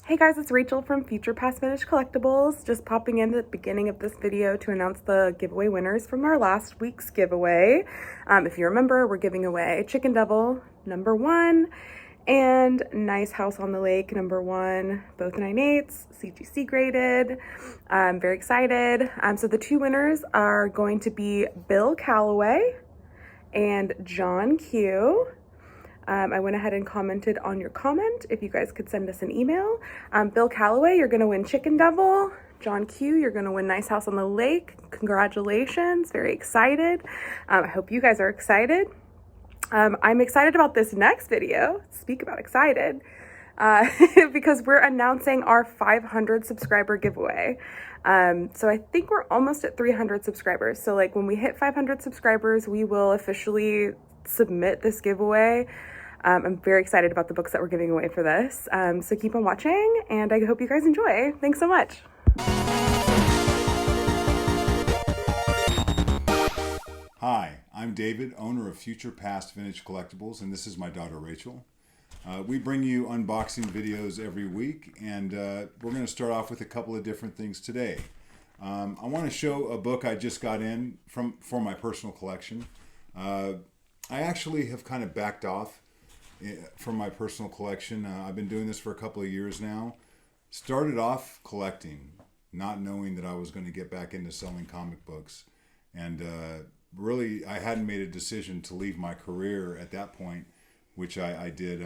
Hey guys, it's Rachel from Futurepastcomics Collectibles. Just popping in at the beginning of this video to announce the giveaway winners from our last week's giveaway. If you remember, we're giving away Chicken Devil #1 and Nice House on the Lake #1, both 9/8, CGC graded. I'm very excited. So the two winners are going to be Bill Callaway and John Q. I went ahead and commented on your comment if you guys could send us an email. Bill Callaway, you're gonna win Chicken Devil. John Q, you're gonna win Nice House on the Lake. Congratulations, very excited. I hope you guys are excited. I'm excited about this next video. Speak about excited. Because we're announcing our 500 subscriber giveaway. So I think we're almost at 300 subscribers. So like when we hit 500 subscribers, we will officially submit this giveaway. I'm very excited about the books that we're giving away for this. So keep on watching and I hope you guys enjoy. Thanks so much. Hi, I'm David, owner of Future Past Vintage Collectibles, and this is my daughter Rachel. We bring you unboxing videos every week, and we're going to start off with a couple of different things today. I want to show a book I just got in for my personal collection. I actually have kind of backed off from my personal collection. I've been doing this for a couple of years now. Started off collecting, not knowing that I was going to get back into selling comic books. And really, I hadn't made a decision to leave my career at that point, which I did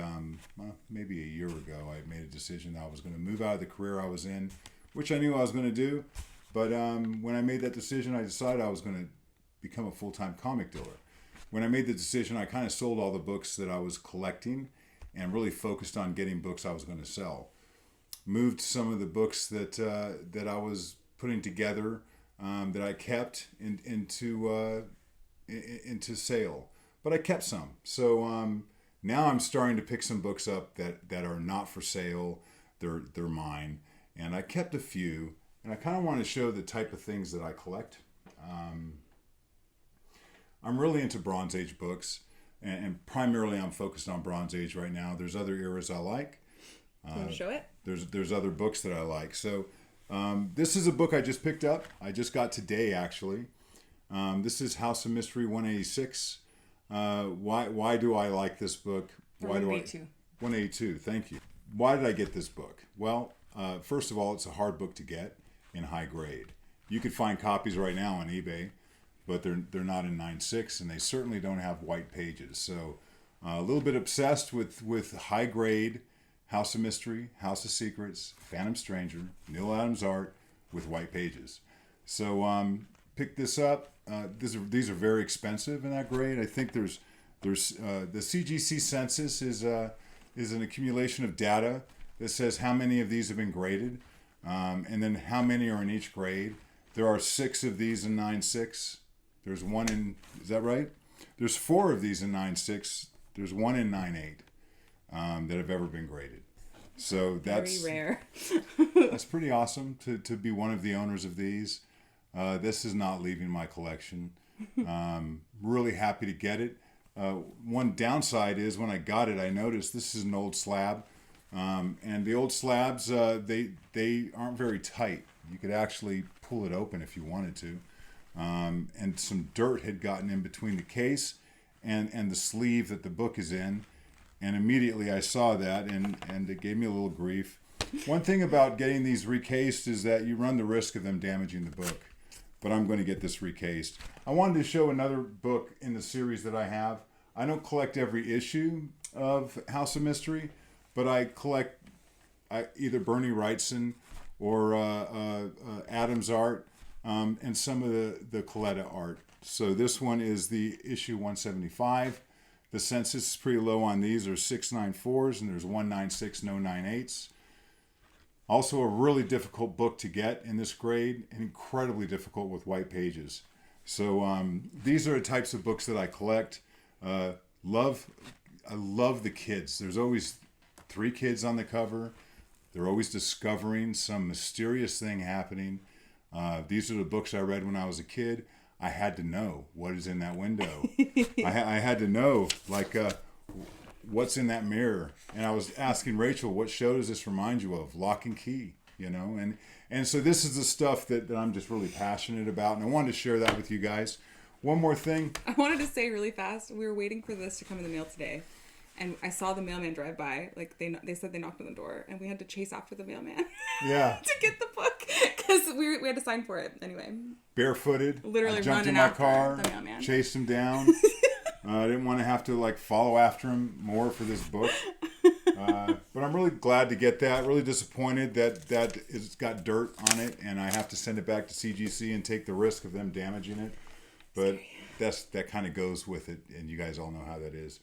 maybe a year ago. I made a decision that I was going to move out of the career I was in, which I knew I was going to do. But when I made that decision, I decided I was going to become a full-time comic dealer. When I made the decision, I kind of sold all the books that I was collecting and really focused on getting books I was going to sell. Moved some of the books that I was putting together that I kept into sale, but I kept some. So now I'm starting to pick some books up that are not for sale. They're mine, and I kept a few, and I kind of want to show the type of things that I collect. I'm really into Bronze Age books, and primarily I'm focused on Bronze Age right now. There's other eras I like. You want to show it? There's other books that I like. So this is a book I just picked up. I just got today, actually. This is House of Mystery 186. Why do I like this book? Why 182. 182, thank you. Why did I get this book? Well, first of all, it's a hard book to get in high grade. You could find copies right now on eBay, but they're not in 9.6, and they certainly don't have white pages. So a little bit obsessed with high grade House of Mystery, House of Secrets, Phantom Stranger, Neil Adams art with white pages. So picked this up. These are very expensive in that grade. I think there's the CGC census is an accumulation of data that says how many of these have been graded, and then how many are in each grade. There are 6 of these in 9.6. There's 1 in, is that right? There's 4 of these in 9.6. There's 1 in 9.8 that have ever been graded. So that's very rare. That's pretty awesome to be one of the owners of these. This is not leaving my collection. Really happy to get it. One downside is when I got it, I noticed this is an old slab. And the old slabs, they aren't very tight. You could actually pull it open if you wanted to. And some dirt had gotten in between the case and the sleeve that the book is in. And immediately I saw that, and it gave me a little grief. One thing about getting these recased is that you run the risk of them damaging the book. But I'm going to get this recased. I wanted to show another book in the series that I have. I don't collect every issue of House of Mystery, but I collect either Bernie Wrightson or Adams art, and some of the Coletta art. So this one is the issue 175. The census is pretty low on these. There's 694s and there's 196, no 98s. Also a really difficult book to get in this grade, and incredibly difficult with white pages. So these are the types of books that I collect. I love the kids. There's always 3 kids on the cover. They're always discovering some mysterious thing happening. These are the books I read when I was a kid. I had to know what is in that window. I had to know, like, what's in that mirror. And I was asking Rachel, what show does this remind you of? Lock and Key, And so this is the stuff that I'm just really passionate about. And I wanted to share that with you guys. One more thing. I wanted to say really fast, we were waiting for this to come in the mail today. And I saw the mailman drive by. Like, they said they knocked on the door. And we had to chase after the mailman. Yeah. to get the book. Because we had to sign for it. Anyway. Barefooted. Literally I jumped in running my car. after the mailman. Chased him down. I didn't want to have to, follow after him more for this book. But I'm really glad to get that. Really disappointed that it's got dirt on it. And I have to send it back to CGC and take the risk of them damaging it. But that kind of goes with it. And you guys all know how that is.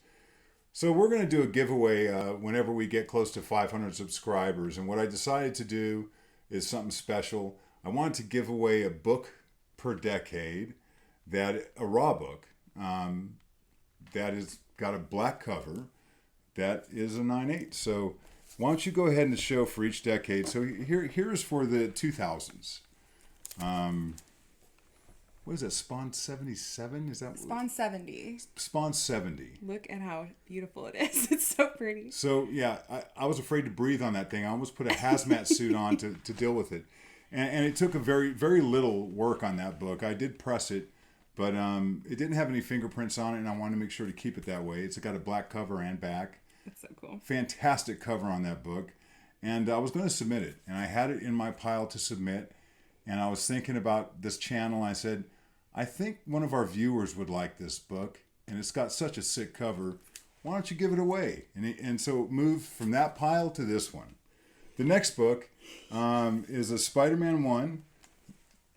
So we're going to do a giveaway whenever we get close to 500 subscribers. And what I decided to do is something special. I wanted to give away a book per decade, a raw book, that has got a black cover, that is a 9/8. So why don't you go ahead and show for each decade. So here's for the 2000s. What is that, Spawn 77? Is that Spawn 70. Spawn 70. Look at how beautiful it is. It's so pretty. So, yeah, I was afraid to breathe on that thing. I almost put a hazmat suit on to deal with it. And it took a very, very little work on that book. I did press it, but it didn't have any fingerprints on it, and I wanted to make sure to keep it that way. It's got a black cover and back. That's so cool. Fantastic cover on that book. And I was going to submit it, and I had it in my pile to submit. And I was thinking about this channel. I said, I think one of our viewers would like this book, and it's got such a sick cover. Why don't you give it away? And so it moved from that pile to this one. The next book is a Spider-Man 1,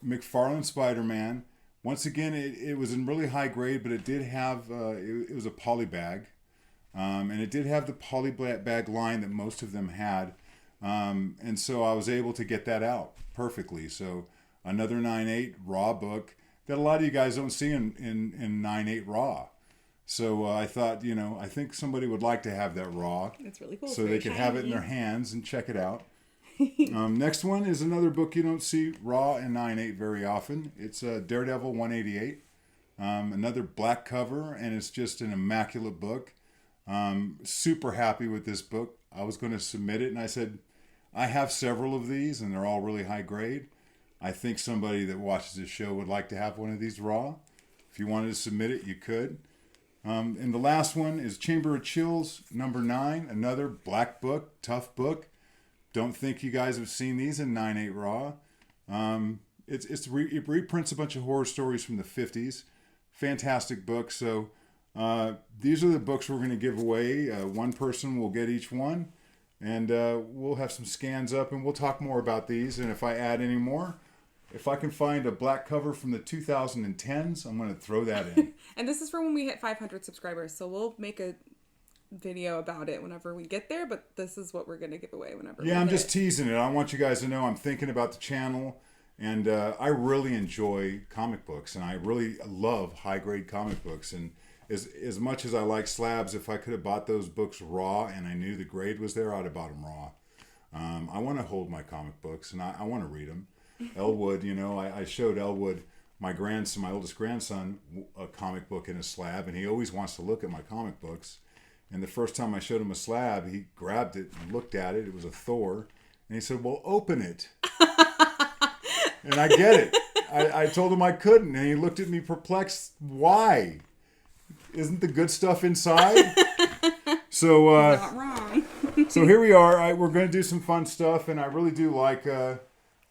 McFarlane Spider-Man. Once again, it was in really high grade, but it did have, it was a poly bag. And it did have the poly bag line that most of them had. And so I was able to get that out perfectly. So another 9/8 raw book that a lot of you guys don't see in 9/8 raw. So I thought, I think somebody would like to have that raw. It's really cool. So they could have it in their hands and check it out. Next one is another book you don't see raw in 9/8 very often. It's Daredevil 188. Another black cover, and it's just an immaculate book. Super happy with this book. I was going to submit it, and I said, I have several of these, and they're all really high grade. I think somebody that watches this show would like to have one of these raw. If you wanted to submit it, you could. And the last one is Chamber of Chills, number 9. Another black book, tough book. Don't think you guys have seen these in 9/8 raw. It reprints a bunch of horror stories from the 50s. Fantastic book. So these are the books we're going to give away. One person will get each one. And we'll have some scans up, and we'll talk more about these. And if I add any more, if I can find a black cover from the 2010s, I'm going to throw that in. And this is for when we hit 500 subscribers. So we'll make a video about it whenever we get there. But this is what we're going to give away whenever I'm just teasing it. I want you guys to know I'm thinking about the channel. And I really enjoy comic books. And I really love high-grade comic books. And as much as I like slabs, if I could have bought those books raw and I knew the grade was there, I'd have bought them raw. I want to hold my comic books, and I want to read them. Elwood, I showed Elwood, my oldest grandson, a comic book in a slab, and he always wants to look at my comic books. And the first time I showed him a slab, he grabbed it and looked at it. It was a Thor. And he said, well, open it. And I get it. I told him I couldn't, and he looked at me perplexed. Why? Isn't the good stuff inside? So, not wrong. So here we are. We're going to do some fun stuff, and I really do like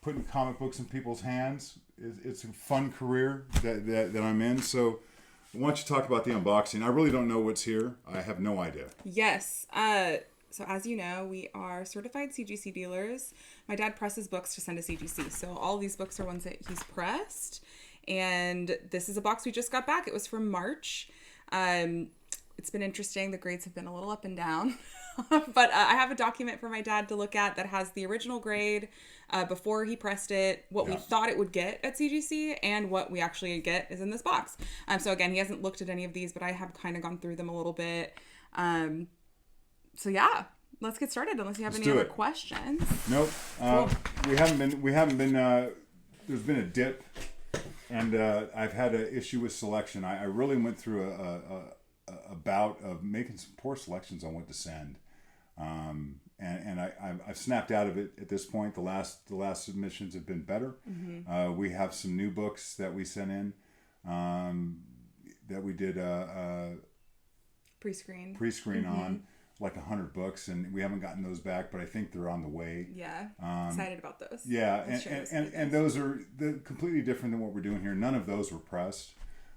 putting comic books in people's hands. It's a fun career that I'm in. So why don't you talk about the unboxing? I really don't know what's here. I have no idea. Yes. So as you know, we are certified CGC dealers. My dad presses books to send to CGC. So all these books are ones that he's pressed. And this is a box we just got back. It was from March. It's been interesting. The grades have been a little up and down. But I have a document for my dad to look at that has the original grade before he pressed it, what we thought it would get at CGC, and what we actually get is in this box. So again, he hasn't looked at any of these, but I have kind of gone through them a little bit. So yeah, let's get started unless you have any other questions. Nope. Cool. We haven't been, there's been a dip, and I've had an issue with selection. I really went through a bout of making some poor selections on what to send. And I've snapped out of it at this point. The last submissions have been better. Mm-hmm. We have some new books that we sent in that we did pre-screen mm-hmm. on, like 100 books, and we haven't gotten those back, but I think they're on the way. Yeah, excited about those. Yeah, and those are completely different than what we're doing here. None of those were pressed.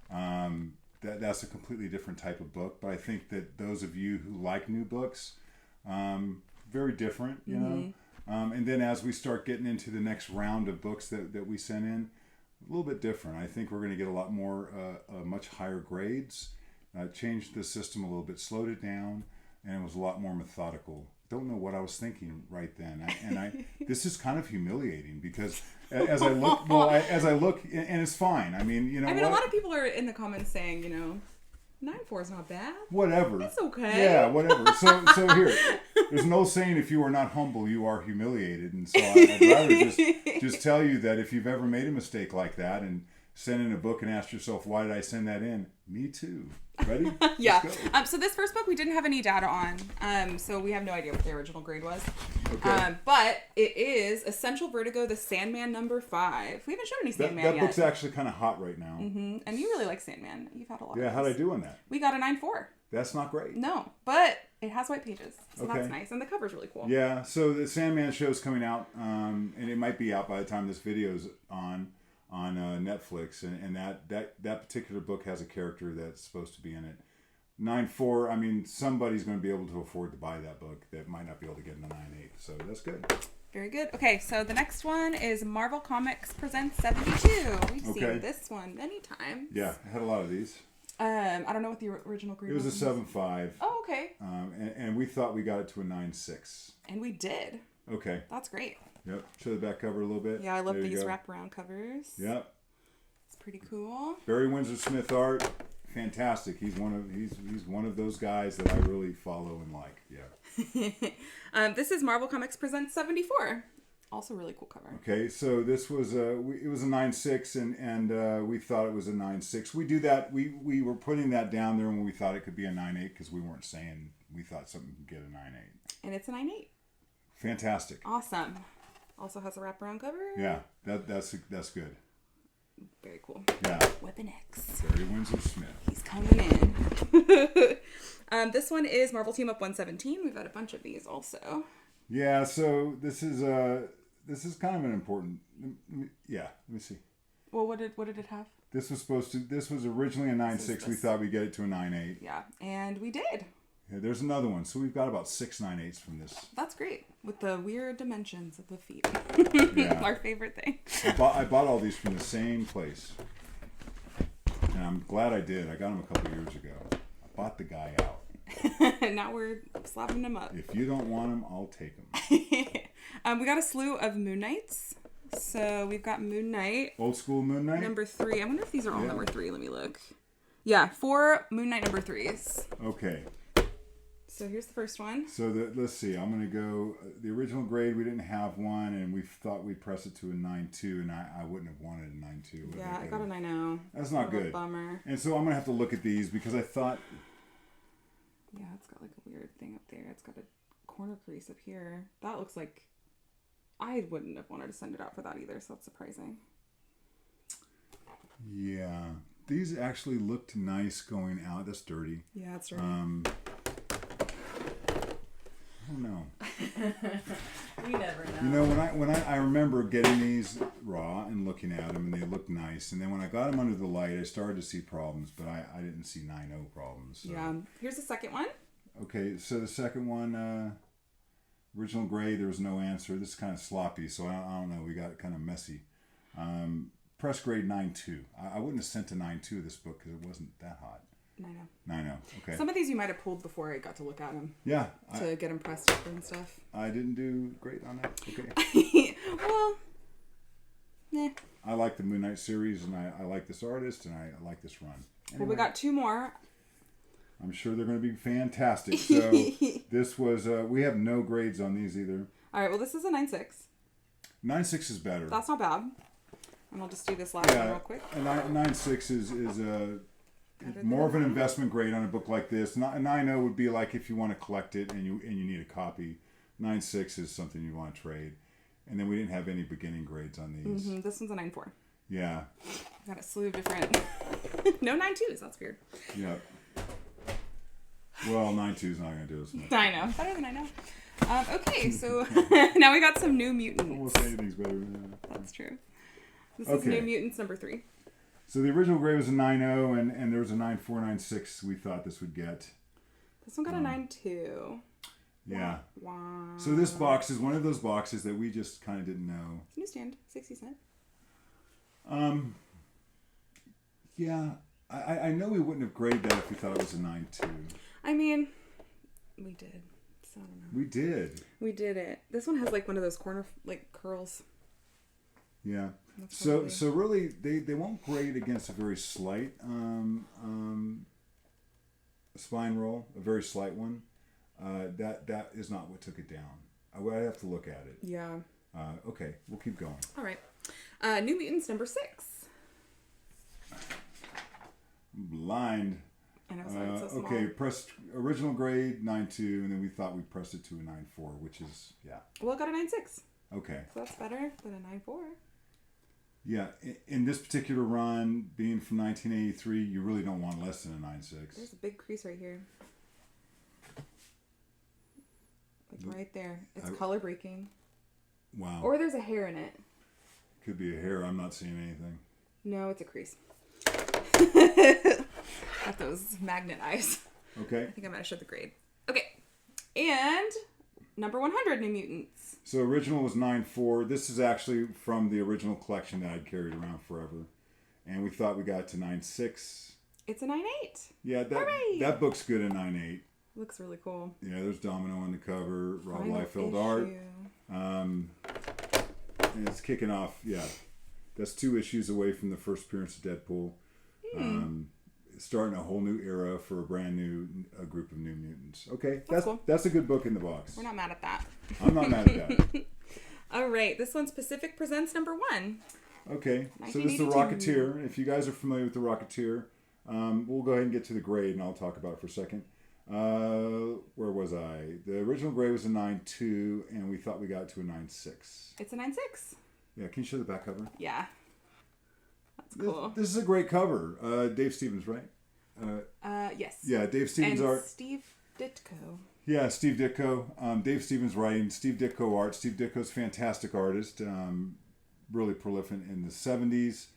That's a completely different type of book, but I think that those of you who like new books, very different, you know. And then as we start getting into the next round of books that we sent in, a little bit different. I think we're going to get a lot more, much higher grades. Changed the system a little bit, slowed it down, and it was a lot more methodical. Don't know what I was thinking right then. This is kind of humiliating because as I look, and it's fine. I mean, you know, a lot of people are in the comments saying, 9.4 is not bad. Whatever. It's okay. Yeah, whatever. So here, there's an old saying: if you are not humble, you are humiliated. And so I'd rather just tell you that if you've ever made a mistake like that and sent in a book and asked yourself, why did I send that in? Me too. Ready? Yeah. So this first book we didn't have any data on. So we have no idea what the original grade was. Okay. But it is Essential Vertigo, The Sandman #5. We haven't shown any Sandman that yet. book's actually kind of hot right now. Mm-hmm. And you really like Sandman. You've had a lot. Yeah. How'd I do on that? We got a 9.4. That's not great. No, but it has white pages, so Okay. that's nice, and the cover's really cool. Yeah. So the Sandman show's coming out, and it might be out by the time this video's on Netflix, and that particular book has a character that's supposed to be in it. 9.4. I mean, somebody's going to be able to afford to buy that book that might not be able to get in the 9.8. So that's good. Very good. Okay, so the next one is Marvel Comics Presents 72. We've seen this one many times. Yeah, I had a lot of these. I don't know what the original grade was. It was a 7.5. Oh, okay. And we thought we got it to a 9.6. And we did. Okay. That's great. Yep. Show the back cover a little bit. Yeah, I love these wraparound covers. Yep. It's pretty cool. Barry Windsor Smith art, fantastic. He's one of those guys that I really follow and like. Yeah. This is Marvel Comics Presents 74. Also really cool cover. Okay, so this was it was a 9.6 and we thought it was a 9.6. We do that. We were putting that down there when we thought it could be a 9.8 because we weren't saying we thought something could get a 9.8. And it's a 9.8. Fantastic. Awesome. Also has a wraparound cover. Yeah, that's good. Very cool. Yeah. Weapon X. Barry Windsor Smith. He's coming in. This one is Marvel Team Up 117. We've had a bunch of these also. Yeah, so this is kind of an important. Let me see. Well, what did it have? This was originally a 9.6. We thought we'd get it to a 9.8. Yeah, and we did. Yeah, there's another one. So we've got about 6 9.8s from this. That's great. With the weird dimensions of the feet. Yeah. Our favorite thing. I bought all these from the same place. And I'm glad I did. I got them a couple years ago. I bought the guy out. Now we're slapping them up. If you don't want them, I'll take them. We got a slew of Moon Knights. So we've got Moon Knight. Old school Moon Knight? #3. I wonder if these are all #3. Let me look. Yeah, 4 Moon Knight #3s. Okay. So here's the first one. So let's see. I'm going to go. The original grade, we didn't have one, and we thought we'd press it to a 9.2, and I wouldn't have wanted a 9.2. Yeah, I got a 9.0. That's not good. Bummer. And so I'm going to have to look at these because I thought. Yeah, it's got like a weird thing up there. It's got a corner crease up here. That looks like. I wouldn't have wanted to send it out for that either, so that's surprising. Yeah. These actually looked nice going out. That's dirty. Yeah, it's dirty. I don't know. We never know. You know, when I remember getting these raw and looking at them, and they looked nice. And then when I got them under the light, I started to see problems, but I didn't see 9.0 problems. So. Yeah. Here's the second one. Okay, so the second one, original grade, there was no answer. This is kind of sloppy, so I don't know. We got kind of messy. Press grade 9.2. I wouldn't have sent a 9.2 this book because it wasn't that hot. 9.0. Okay. Some of these you might have pulled before I got to look at them. Yeah. To get them pressed up and stuff. I didn't do great on that. Okay. Well, I like the Moon Knight series, and I like this artist, and I like this run. Anyway, well, we got 2 more. I'm sure they're going to be fantastic. So this was, we have no grades on these either. All right, well, this is a 9.6. 9.6 is better. That's not bad. And I'll just do this last one real quick. A 9.6 More of an investment grade on a book like this. A 9.0 would be like if you want to collect it and you need a copy. 9.6 is something you want to trade. And then we didn't have any beginning grades on these. Mm-hmm. This one's a 9.4. Yeah. Got a slew of different. No 9.2s. That's weird. Yep. Well, 9.2 is not going to do as much. I know. Better than I know. Okay, so now we got some New Mutants. Almost anything's better than that. That's true. This is New Mutants number 3. So the original grade was a 9.0, and there was a 9.4, 9.6 we thought this would get. This one got a 9.2. Yeah. Wow. So this box is one of those boxes that we just kind of didn't know. Newsstand, 60 cents. Yeah. I know we wouldn't have graded that if we thought it was a 9.2. I mean, we did. So I don't know. We did. We did it. This one has like one of those corner like curls. Yeah. So really they won't grade against a very slight spine roll, a very slight one. That is not what took it down. I have to look at it. Yeah. Okay, we'll keep going. All right. New Mutants number 6. I'm blind. I know, sorry, it's so small. Okay, pressed original grade 9.2, and then we thought we pressed it to a 9.4, which is Well, it got a 9.6. Okay. So that's better than a 9.4. Yeah, in this particular run, being from 1983, you really don't want less than a 9.6. There's a big crease right here. Like right there. It's color breaking. Wow. Or there's a hair in it. Could be a hair. I'm not seeing anything. No, it's a crease. Got those magnet eyes. Okay. I think I might have showed the grade. Okay. And number 100, New Mutants. So original was 9.4. This is actually from the original collection that I'd carried around forever. And we thought we got to 9.6. It's a 9.8. Yeah, that book's good at 9.8. Looks really cool. Yeah, there's Domino on the cover, Rob Final Liefeld issue. art. And it's kicking off, that's 2 issues away from the first appearance of Deadpool. Starting a whole new era for a brand new group of New Mutants. Okay, that's cool. That's a good book in the box. We're not mad at that. I'm not mad at that. All right, this one's Pacific Presents number 1. Okay, so this is the Rocketeer. If you guys are familiar with the Rocketeer, we'll go ahead and get to the grade, and I'll talk about it for a second. Where was I? The original grade was a 9.2, and we thought we got to a 9.6. It's a 9.6. Yeah, can you show the back cover? Yeah. That's cool. This is a great cover. Dave Stevens, right? Yes. Yeah, Dave Stevens and art. Steve Ditko. Yeah, Steve Ditko. Dave Stevens writing. Steve Ditko art. Steve Ditko's a fantastic artist. Really prolific in the 70s.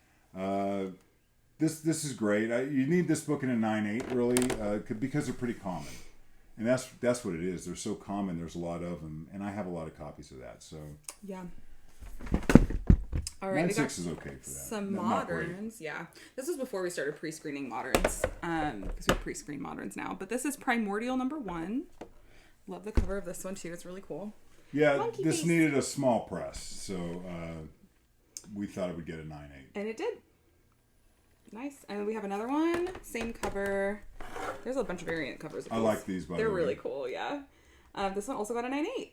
This is great. You need this book in a 9.8 really because they're pretty common, and that's what it is. They're so common. There's a lot of them, and I have a lot of copies of that. So yeah. All right, 9.6 is okay for that. Some moderns, yeah. This was before we started pre-screening moderns, because we pre-screen moderns now. But this is Primordial number 1. Love the cover of this one too. It's really cool. Yeah, Monkey this face. needed a small press, so we thought it would get a 9.8. And it did. Nice. And we have another one. Same cover. There's a bunch of variant covers of I these. like these, by the way. They're really cool, yeah. This one also got a 9.8.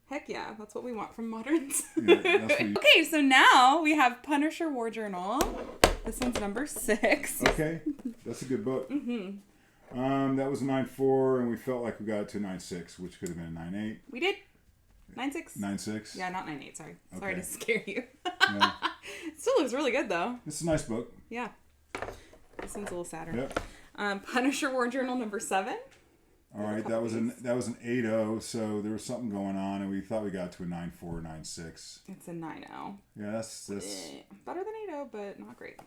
Heck yeah, that's what we want from moderns. Yeah, that's what Okay, so now we have Punisher War Journal. This one's number 6. Okay, that's a good book. That was a 9.4, and we felt like we got it to a 9.6, which could have been a 9.8. We did. 9.6. 9.6? Yeah, not 9.8, sorry. Okay. Sorry to scare you. Yeah. Still looks really good, though. It's a nice book. Yeah. This one's a little sadder. Yep. Punisher War Journal number 7. All right, that was an 8.0, so there was something going on, and we thought we got to a 9.4, 9.6. It's a 9.0. Yeah, that's Better than 8.0, but not great.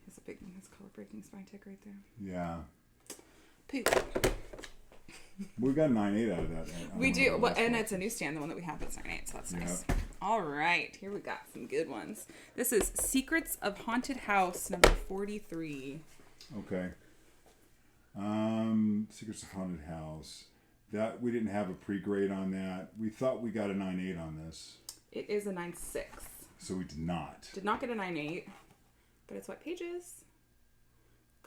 It's a big, it's color breaking spine tick right there. Yeah. Poop. We got a 9.8 out of that. We do, well, and it's a newsstand, the one that we have that's 9.8, so that's nice. Yep. All right, here we got some good ones. This is Secrets of Haunted House number 43. Okay. Secrets of Haunted House. That we didn't have a pre-grade on that. We thought we got a 9.8 on this. It is a 9.6. So we did not. Did not get a 9.8, but it's white pages.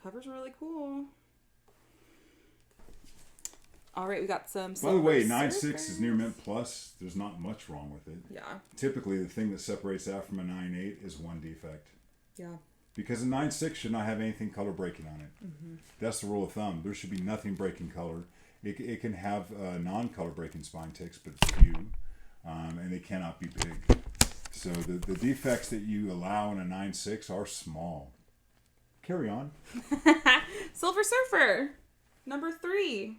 Cover's really cool. All right, we got some. By the way, 9.6 is near mint plus. There's not much wrong with it. Yeah. Typically, the thing that separates that from a 9.8 is one defect. Yeah. Because a 9.6 should not have anything color breaking on it. Mm-hmm. That's the rule of thumb. There should be nothing breaking color. It can have non-color breaking spine ticks, but few, and they cannot be big. So the defects that you allow in a 9.6 are small. Carry on. Silver Surfer, number 3,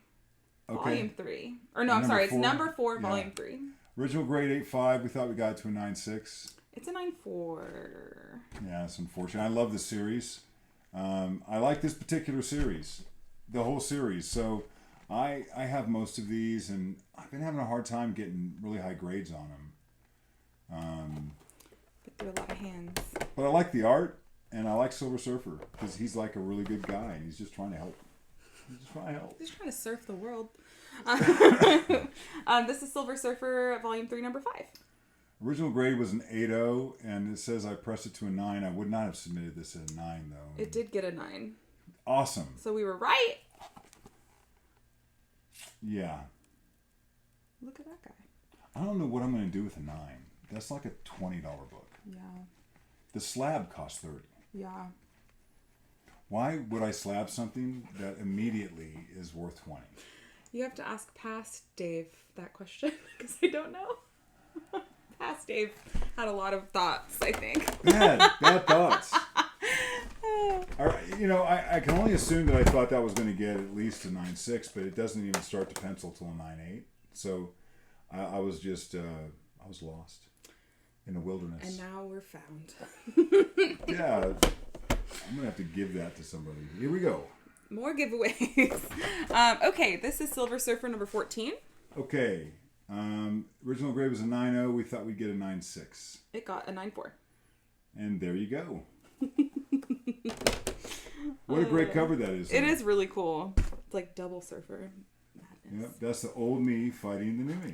volume 3. Or no, I'm sorry, it's number 4, volume 3. Original grade 8.5. We thought we got it to a 9.6. It's a 9.4. Yeah, it's unfortunate. I love the series. I like this particular series, the whole series. So I have most of these, and I've been having a hard time getting really high grades on them. But through a lot of hands. But I like the art, and I like Silver Surfer because he's like a really good guy, and he's just trying to help. He's trying to surf the world. This is Silver Surfer, volume 3, number 5. Original grade was an 8.0, and it says I pressed it to a 9. I would not have submitted this at a 9, though. It did get a 9. Awesome. So we were right. Yeah. Look at that guy. I don't know what I'm going to do with a 9. That's like a $20 book. Yeah. The slab costs $30. Yeah. Why would I slab something that immediately is worth $20? You have to ask past Dave that question because I don't know. Past Dave had a lot of thoughts, I think. Bad thoughts. I can only assume that I thought that was going to get at least a 9.6, but it doesn't even start to pencil till a 9.8. So I was just, I was lost in the wilderness. And now we're found. Yeah, I'm going to have to give that to somebody. Here we go. More giveaways. Okay, this is Silver Surfer number 14. Okay. Original grade was a 9.0. We thought we'd get a 9.6. It got a 9.4. And there you go. What a great cover that is. It is really cool. It's like double surfer madness. Yep, that's the old me fighting the new me.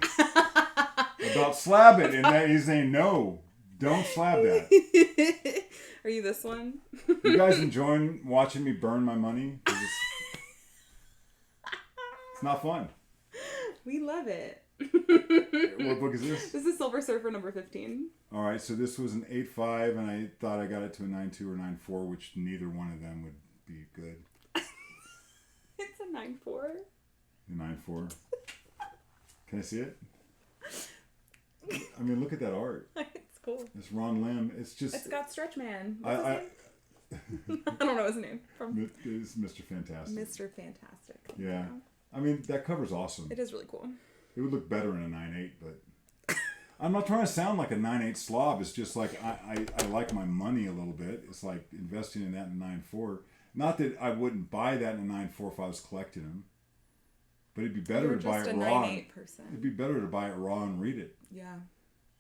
About slab it, and that he's saying no, don't slab that. Are you this one? You guys enjoying watching me burn my money? It's not fun. We love it. What book is this? This is Silver Surfer number 15. All right, so this was an 8.5, and I thought I got it to a 9.2 or 9.4, which neither one of them would be good. It's a 9.4. A 9.4. Can I see it? I mean, look at that art. It's cool. It's Ron Lim. It's got Stretch Man. What's his name? I don't know his name. It's Mr. Fantastic. Mr. Fantastic. Yeah. I mean, that cover's awesome. It is really cool. It would look better in a 9.8, but I'm not trying to sound like a 9.8 slob. It's just like I like my money a little bit. It's like investing in that in 9.4. Not that I wouldn't buy that in a 9.4 if I was collecting them, but it'd be better to buy it raw. 9.8 person. It'd be better to buy it raw and read it. Yeah.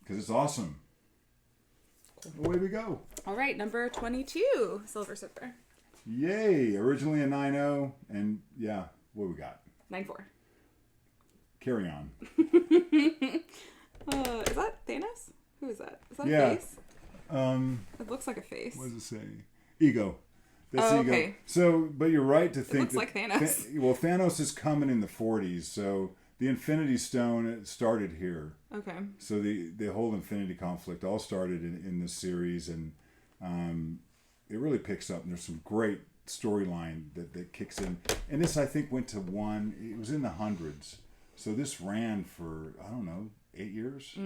Because it's awesome. Cool. Away we go. All right, number 22, Silver Surfer. Yay! Originally a 9.0, and yeah, what we got? 9.4. Carry on. Is that Thanos? Who is that? Is that Yeah. a face? It looks like a face. What does it say? Ego. That's Ego. Okay. So, but you're right to think looks like Thanos. Thanos is coming in the 40s, so the Infinity Stone it started here. Okay. So the whole Infinity conflict all started in this series, and it really picks up. And there's some great storyline that kicks in. And this, I think, went to one. It was in the hundreds. So this ran for, I don't know, 8 years?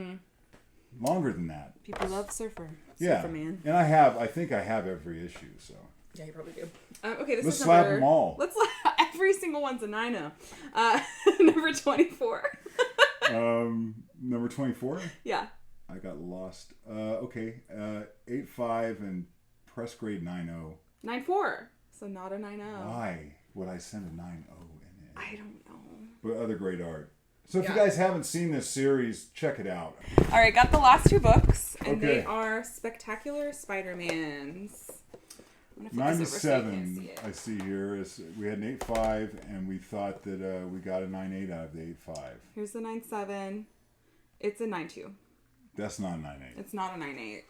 Longer than that. People love Surfer. Yeah. Superman. And I think I have every issue, so. Yeah, you probably do. Okay, this Let's is slap number... them all. Every single one's a 9-0. Number 24. Number 24? Yeah. I got lost. Okay. 8.5 and press grade 9.0. 9.4. So not a 9-0. Why would I send a 9.0 in it? I don't know. But other great art. So if you guys haven't seen this series, check it out. All right, got the last two books, and Okay. they are Spectacular Spider-Mans. 9 to 7, I see here. We had an 8.5, and we thought that we got a 9.8 out of the 8.5. Here's the 9.7. It's a 9.2. That's not a 9.8. It's not a 9.8.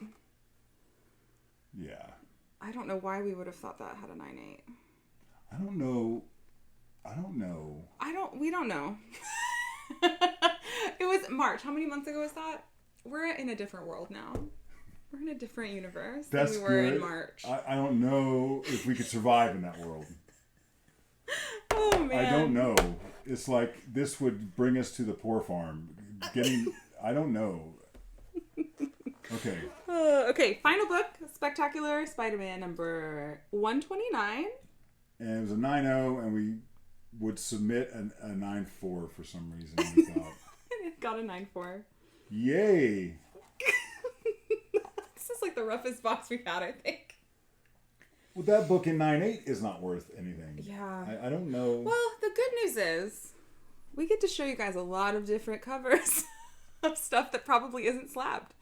Yeah. I don't know why we would have thought that had a 9.8. I don't know. We don't know. It was March. How many months ago was that? We're in a different world now. We're in a different universe That's than we were good. in March. I don't know if we could survive in that world. Oh, man. I don't know. It's like this would bring us to the poor farm. I don't know. Okay. Okay, final book, Spectacular Spider-Man number 129. And it was a 9.0, and we would submit a 9.4 for some reason. We thought, It got a 9.4. yay! This is like the roughest box we've had, I think. Well, that book in 9.8 is not worth anything. Yeah. I don't know. Well, the good news is we get to show you guys a lot of different covers of stuff that probably isn't slabbed.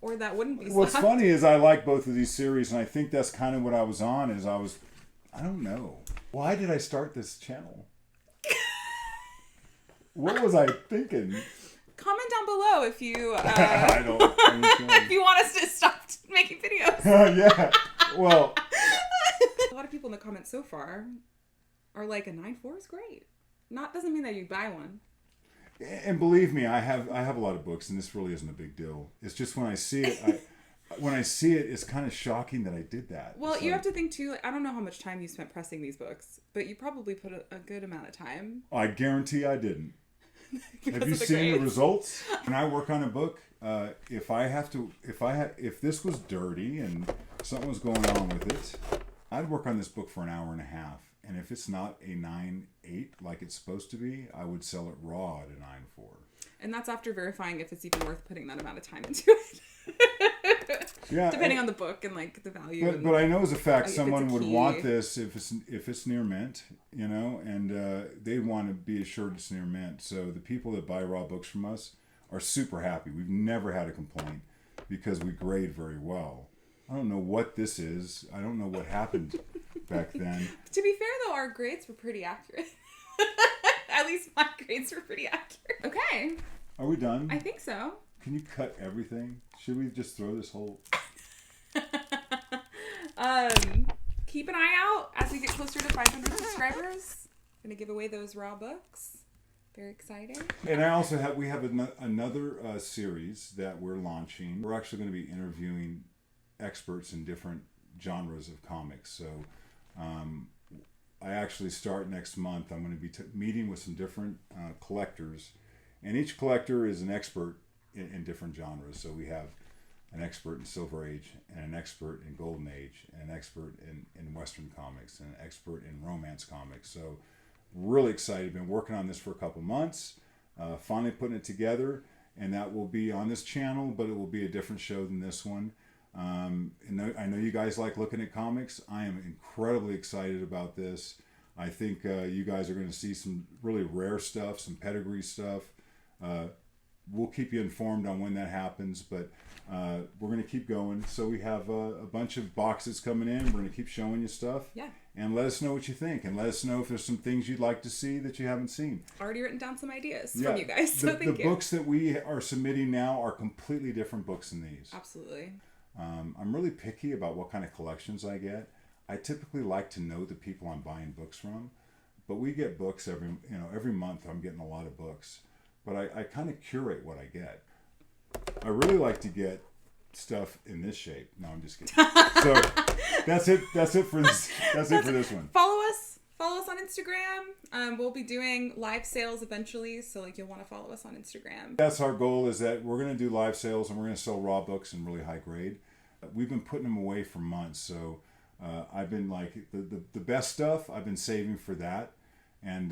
Or that wouldn't be slabbed. What's funny is I like both of these series, and I think that's kind of what I was on. I don't know. Why did I start this channel? What was I thinking? Comment down below if you I don't understand. if you want us to stop making videos. Yeah. Well, A lot of people in the comments so far are like, a 9.4 is great. Doesn't mean that you buy one. and believe me, I have a lot of books, and this really isn't a big deal. It's just when I see it, it's kind of shocking that I did that. Well, It's you like, have to think too. I don't know how much time you spent pressing these books, but you probably put a good amount of time. I guarantee I didn't. because Have you of the seen the grades. results? When I work on a book, if this was dirty and something was going on with it, I'd work on this book for an hour and a half. And if it's not a 9.8 like it's supposed to be, I would sell it raw at a 9.4. And that's after verifying if it's even worth putting that amount of time into it. Yeah, Depending on the book and like the value. But I know as a fact if it's someone a would key. want this if it's near mint, you know, and they want to be assured it's near mint. So the people that buy raw books from us are super happy. We've never had a complaint because we grade very well. I don't know what this is. I don't know what happened back then. To be fair though, our grades were pretty accurate. At least my grades were pretty accurate. Okay, Are we done? I think so. Can you cut everything? Should we just throw this whole... Keep an eye out as we get closer to 500 subscribers. Gonna give away those raw books. Very exciting. And I also have another series that we're launching. We're actually going to be interviewing experts in different genres of comics. So I actually start next month. I'm going to be meeting with some different collectors, and each collector is an expert in different genres. So we have an expert in Silver Age, and an expert in Golden Age, and an expert in Western comics, and an expert in romance comics. So really excited. Been working on this for a couple months, finally putting it together, and that will be on this channel, but it will be a different show than this one. And I know you guys like looking at comics. I am incredibly excited about this. I think you guys are going to see some really rare stuff, some pedigree stuff. We'll keep you informed on when that happens, but we're going to keep going. So we have a bunch of boxes coming in. We're going to keep showing you stuff. Yeah. And let us know what you think. And let us know if there's some things you'd like to see that you haven't seen. Already written down some ideas from you guys, so thank you. The books that we are submitting now are completely different books than these. Absolutely. I'm really picky about what kind of collections I get. I typically like to know the people I'm buying books from. But we get books every month. I'm getting a lot of books. But I kind of curate what I get. I really like to get stuff in this shape. No, I'm just kidding. So that's it. That's it for this. That's it for this one. Follow us on Instagram. We'll be doing live sales eventually, so you'll want to follow us on Instagram. That's our goal, is that we're going to do live sales and we're going to sell raw books in really high grade. We've been putting them away for months, so I've been like the best stuff I've been saving for that. And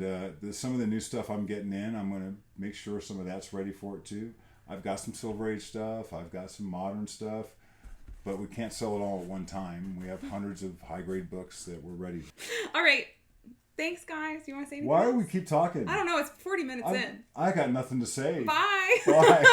some of the new stuff I'm getting in, I'm going to make sure some of that's ready for it too. I've got some Silver Age stuff. I've got some modern stuff. But we can't sell it all at one time. We have hundreds of high-grade books that we're ready. All right. Thanks, guys. You want to say anything Why else? do we keep talking? I don't know. It's 40 minutes in. I got nothing to say. Bye. Bye.